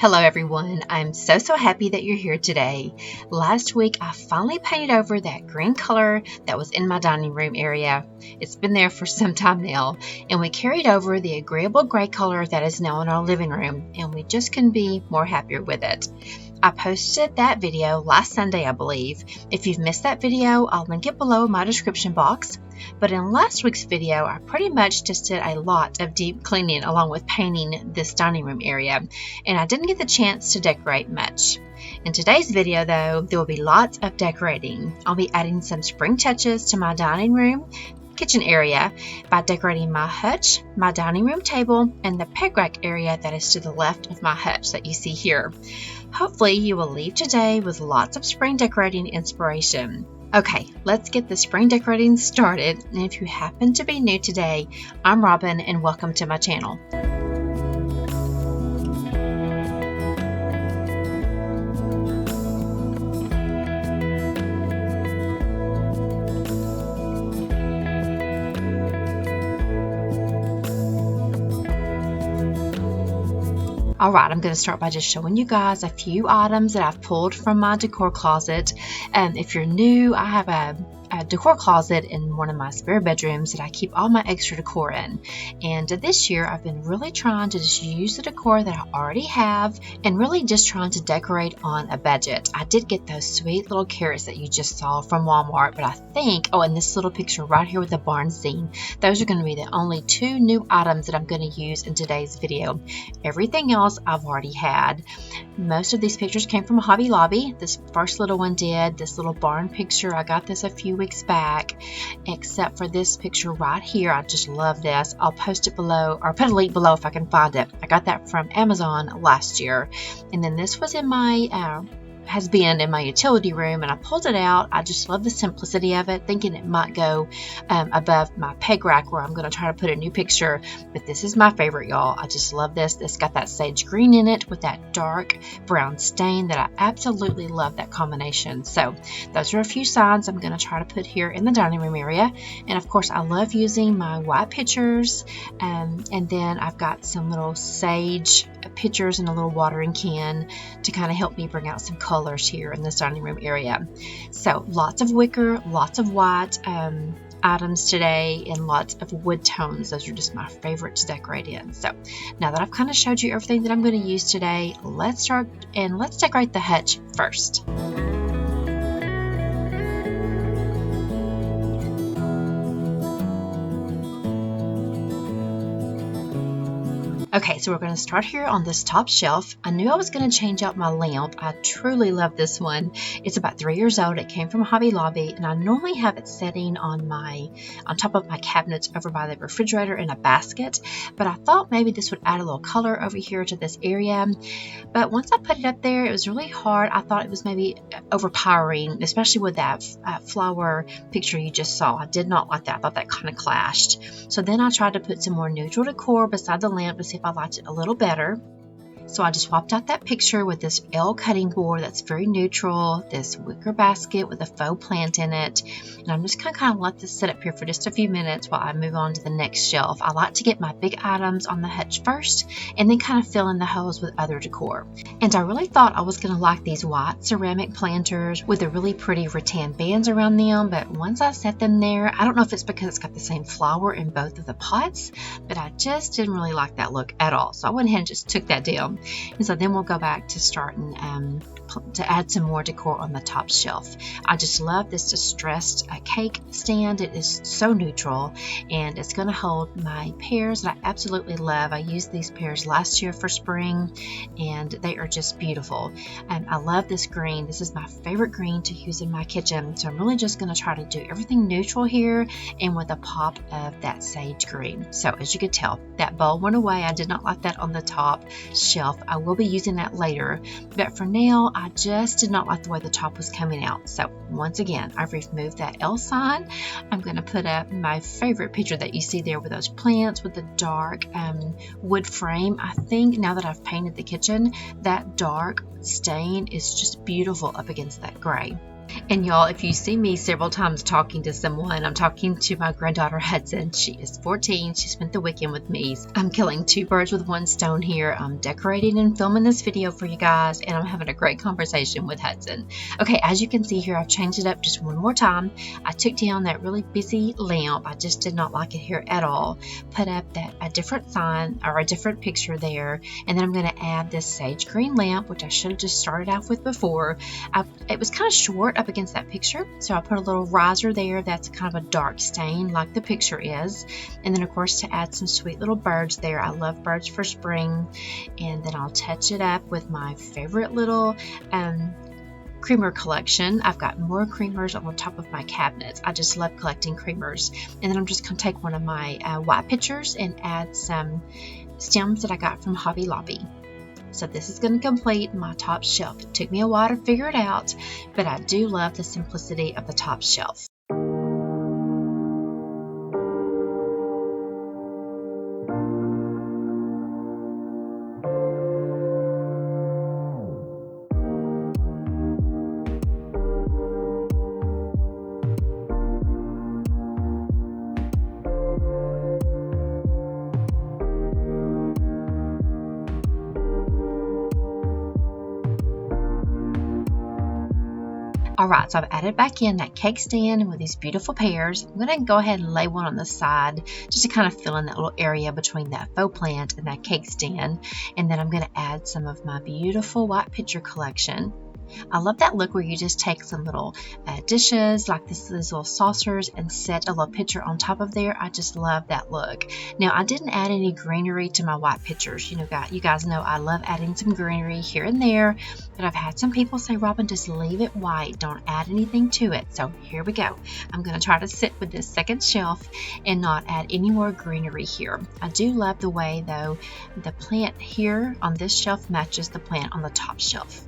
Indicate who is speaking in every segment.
Speaker 1: Hello everyone, I'm so happy that you're here today. Last week I finally painted over that green color that was in my dining room area. It's been there for some time now, and we carried over the agreeable gray color that is now in our living room, and we just couldn't be more happier with it. I posted that video last Sunday, I believe. If you've missed that video, I'll link it below in my description box. But in last week's video, I pretty much just did a lot of deep cleaning along with painting this dining room area, and I didn't get the chance to decorate much. In today's video though, there will be lots of decorating. I'll be adding some spring touches to my dining room kitchen area by decorating my hutch, my dining room table, and the peg rack area that is to the left of my hutch that you see here. Hopefully you will leave today with lots of spring decorating inspiration. Okay, let's get the spring decorating started, and if you happen to be new today, I'm Robin and welcome to my channel. Alright, I'm going to start by just showing you guys a few items that I've pulled from my decor closet. If you're new, I have a decor closet in one of my spare bedrooms that I keep all my extra decor in. And this year I've been really trying to just use the decor that I already have and really just trying to decorate on a budget. I did get those sweet little carrots that you just saw from Walmart, but I think, and this little picture right here with the barn scene, those are going to be the only two new items that I'm going to use in today's video. Everything else I've already had. Most of these pictures came from Hobby Lobby. This first little one did. This little barn picture, I got this a few weeks back, except for this picture right here. I just love this. I'll post it below, or put a link below if I can find it. I got that from Amazon last year. And then this was in my has been in my utility room, and I pulled it out. I just love the simplicity of it, thinking it might go above my peg rack where I'm going to try to put a new picture, but this is my favorite, y'all. I just love this. It's got that sage green in it with that dark brown stain that I absolutely love, that combination. So those are a few signs I'm going to try to put here in the dining room area. And of course I love using my white pictures, and then I've got some little sage pictures in a little watering can to kind of help me bring out some colors here in this dining room area. So lots of wicker, lots of white items today, and lots of wood tones. Those are just my favorite to decorate in. So now that I've kind of showed you everything that I'm going to use today, let's start and let's decorate the hutch first. Okay, so we're going to start here on this top shelf. I knew I was going to change out my lamp. I truly love this one. It's about 3 years old. It came from Hobby Lobby, and I normally have it sitting on top of my cabinets over by the refrigerator in a basket, but I thought maybe this would add a little color over here to this area. But once I put it up there, it was really hard. I thought it was maybe overpowering, especially with that flower picture you just saw. I did not like that. I thought that kind of clashed. So then I tried to put some more neutral decor beside the lamp to see if I liked it a little better. So I just swapped out that picture with this L cutting board that's very neutral, this wicker basket with a faux plant in it, and I'm just going to kind of let this sit up here for just a few minutes while I move on to the next shelf. I like to get my big items on the hutch first and then kind of fill in the holes with other decor. And I really thought I was going to like these white ceramic planters with the really pretty rattan bands around them, but once I set them there, I don't know if it's because it's got the same flower in both of the pots, but I just didn't really like that look at all. So I went ahead and just took that down. And so then we'll go back to starting to add some more decor on the top shelf. I just love this distressed cake stand. It is so neutral, and it's going to hold my pears that I absolutely love. I used these pears last year for spring, and they are just beautiful. And I love this green. This is my favorite green to use in my kitchen. So I'm really just going to try to do everything neutral here and with a pop of that sage green. So as you can tell, that bowl went away. I did not like that on the top shelf. I will be using that later, but for now I just did not like the way the top was coming out. So once again, I've removed that L sign. I'm going to put up my favorite picture that you see there with those plants with the dark wood frame. I think now that I've painted the kitchen, that dark stain is just beautiful up against that gray. And y'all, if you see me several times talking to someone, I'm talking to my granddaughter Hudson. She is 14. She spent the weekend with me. I'm killing two birds with one stone here. I'm decorating and filming this video for you guys, and I'm having a great conversation with Hudson. Okay, as you can see here, I've changed it up just one more time. I took down that really busy lamp. I just did not like it here at all. Put up a different sign or a different picture there, and then I'm going to add this sage green lamp, which I should have just started off with before. It was kind of short up against that picture, so I put a little riser there that's kind of a dark stain like the picture is, and then of course to add some sweet little birds there. I love birds for spring. And then I'll touch it up with my favorite little creamer collection. I've got more creamers on the top of my cabinets. I just love collecting creamers. And then I'm just going to take one of my white pitchers and add some stems that I got from Hobby Lobby. So this is going to complete my top shelf. It took me a while to figure it out, but I do love the simplicity of the top shelf. Alright, so I've added back in that cake stand with these beautiful pears. I'm going to go ahead and lay one on the side just to kind of fill in that little area between that faux plant and that cake stand. And then I'm going to add some of my beautiful white pitcher collection. I love that look where you just take some little dishes like these little saucers and set a little pitcher on top of there. I just love that look. Now, I didn't add any greenery to my white pitchers. You guys know I love adding some greenery here and there, but I've had some people say, Robin, just leave it white. Don't add anything to it. So here we go. I'm going to try to sit with this second shelf and not add any more greenery here. I do love the way, though, the plant here on this shelf matches the plant on the top shelf.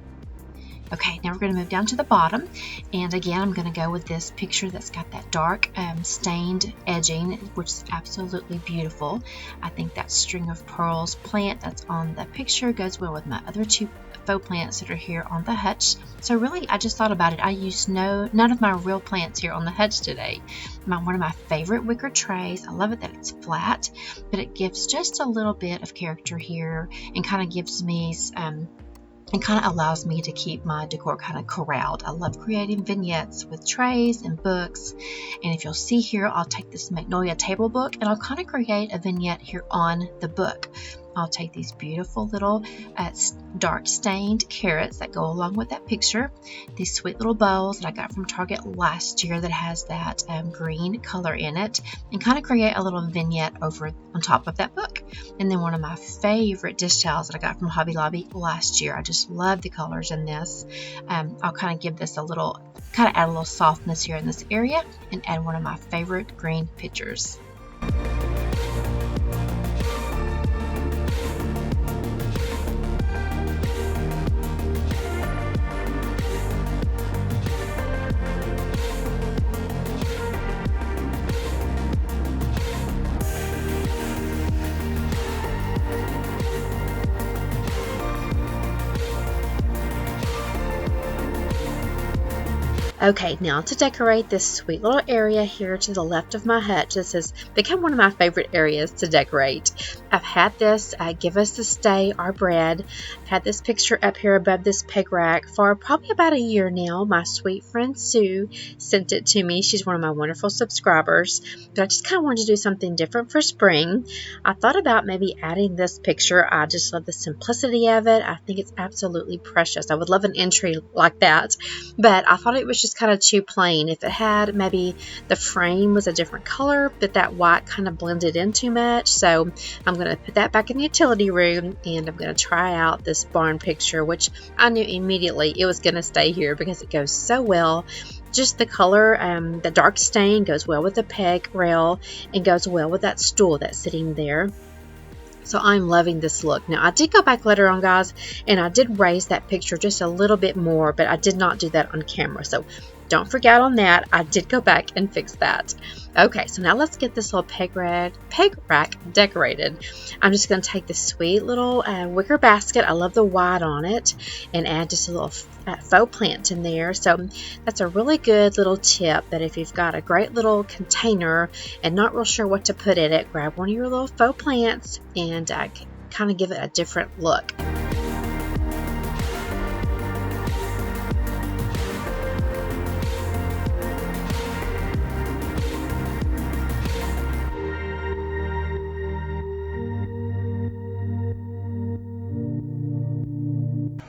Speaker 1: Okay, now we're going to move down to the bottom, and again I'm going to go with this picture that's got that dark stained edging, which is absolutely beautiful. I think that string of pearls plant that's on the picture goes well with my other two faux plants that are here on the hutch. So really, I just thought about it. I used none of my real plants here on the hutch today. One of my favorite wicker trays. I love it that it's flat, but it gives just a little bit of character here and kind of gives me and kind of allows me to keep my decor kind of corralled. I love creating vignettes with trays and books. And if you'll see here, I'll take this Magnolia table book and I'll kind of create a vignette here on the book. I'll take these beautiful little dark stained carrots that go along with that picture. These sweet little bowls that I got from Target last year that has that green color in it, and kind of create a little vignette over on top of that book. And then one of my favorite dish towels that I got from Hobby Lobby last year. I just love the colors in this. I'll kind of give this add a little softness here in this area and add one of my favorite green pictures. Okay, now to decorate this sweet little area here to the left of my hutch. This has become one of my favorite areas to decorate. I've had this Give Us This Day Our Bread. I've had this picture up here above this peg rack for probably about a year now. My sweet friend Sue sent it to me. She's one of my wonderful subscribers. But I just kind of wanted to do something different for spring. I thought about maybe adding this picture. I just love the simplicity of it. I think it's absolutely precious. I would love an entry like that. But I thought it was just kind of too plain. If it had maybe the frame was a different color, but that white kind of blended in too much. So I'm going to put that back in the utility room, and I'm going to try out this barn picture, which I knew immediately it was going to stay here because it goes so well. Just the color, the dark stain goes well with the peg rail and goes well with that stool that's sitting there. So I'm loving this look. Now, I did go back later on, guys, and I did raise that picture just a little bit more, but I did not do that on camera. So don't forget on that. I did go back and fix that. Okay, so now let's get this little peg rack decorated. I'm just going to take this sweet little wicker basket. I love the white on it, and add just a little faux plant in there. So that's a really good little tip, that if you've got a great little container and not real sure what to put in it, grab one of your little faux plants and kind of give it a different look.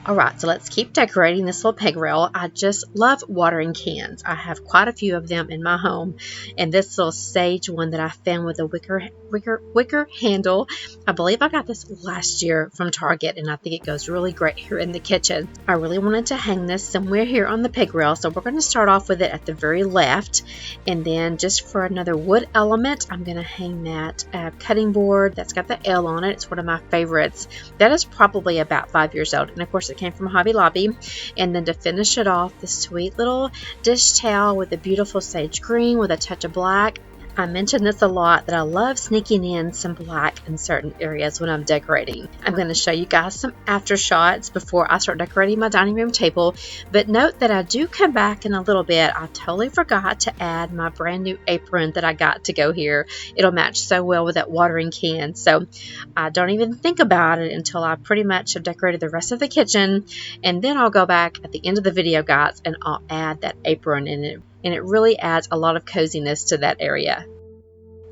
Speaker 1: Alright, so let's keep decorating this little peg rail. I just love watering cans. I have quite a few of them in my home, and this little sage one that I found with a wicker handle, I believe I got this last year from Target, and I think it goes really great here in the kitchen. I really wanted to hang this somewhere here on the peg rail, so we're going to start off with it at the very left, and then just for another wood element, I'm going to hang that cutting board that's got the L on it. It's one of my favorites. That is probably about 5 years old, and of course it came from Hobby Lobby. And then to finish it off, this sweet little dish towel with a beautiful sage green with a touch of black. I mentioned this a lot, that I love sneaking in some black in certain areas when I'm decorating. I'm going to show you guys some after shots before I start decorating my dining room table, but note that I do come back in a little bit. I totally forgot to add my brand new apron that I got to go here. It'll match so well with that watering can, so I don't even think about it until I pretty much have decorated the rest of the kitchen, and then I'll go back at the end of the video, guys, and I'll add that apron in it. And it really adds a lot of coziness to that area.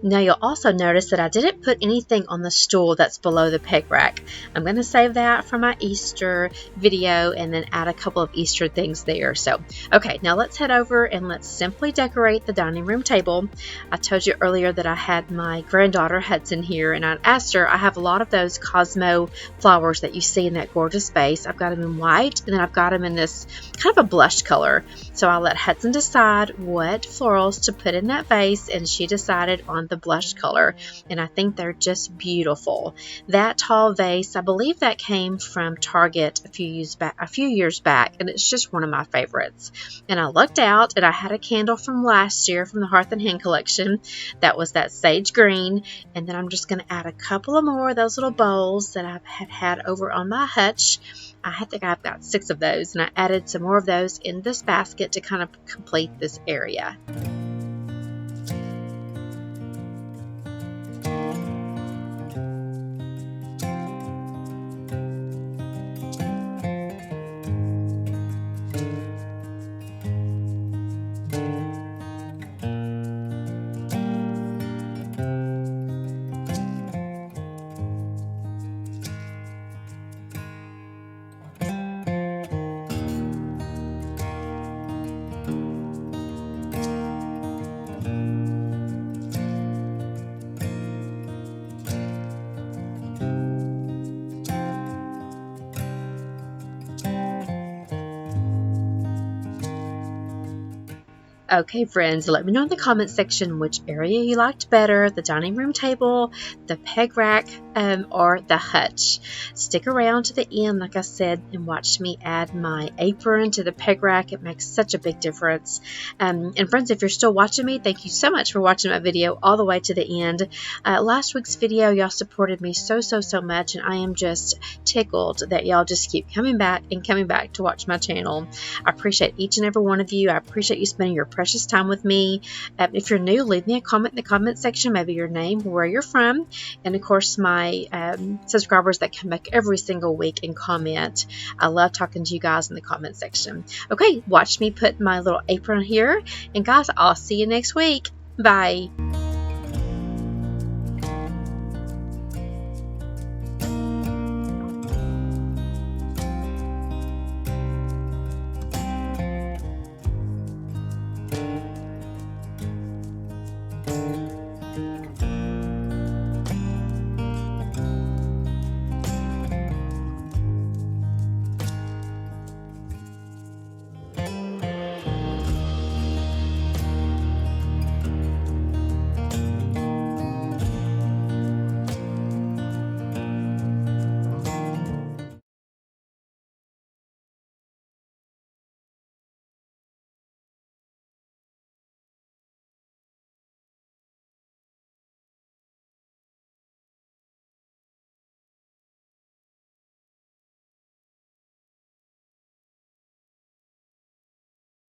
Speaker 1: Now you'll also notice that I didn't put anything on the stool that's below the peg rack. I'm going to save that for my Easter video and then add a couple of Easter things there. So, okay, now let's head over and let's simply decorate the dining room table. I told you earlier that I had my granddaughter Hudson here, and I asked her, I have a lot of those Cosmo flowers that you see in that gorgeous vase. I've got them in white, and then I've got them in this kind of a blush color. So I'll let Hudson decide what florals to put in that vase, and she decided on the blush color, and I think they're just beautiful. That tall vase, I believe that came from Target a few years back, and it's just one of my favorites. And I looked out, and I had a candle from last year from the Hearth and Hand collection that was that sage green, and then I'm just going to add a couple of more of those little bowls that I have had over on my hutch. I think I've got 6 of those, and I added some more of those in this basket to kind of complete this area. Okay, friends, let me know in the comment section which area you liked better, the dining room table, the peg rack, or the hutch. Stick around to the end, like I said, and watch me add my apron to the peg rack. It makes such a big difference. And friends, if you're still watching me, thank you so much for watching my video all the way to the end. Last week's video, y'all supported me so much, and I am just tickled that y'all just keep coming back to watch my channel. I appreciate each and every one of you. I appreciate you spending your precious time with me. If you're new, leave me a comment in the comment section, maybe your name, where you're from, and of course my subscribers that come back every single week and comment. I love talking to you guys in the comment section. Okay, watch me put my little apron here, and guys, I'll see you next week. Bye.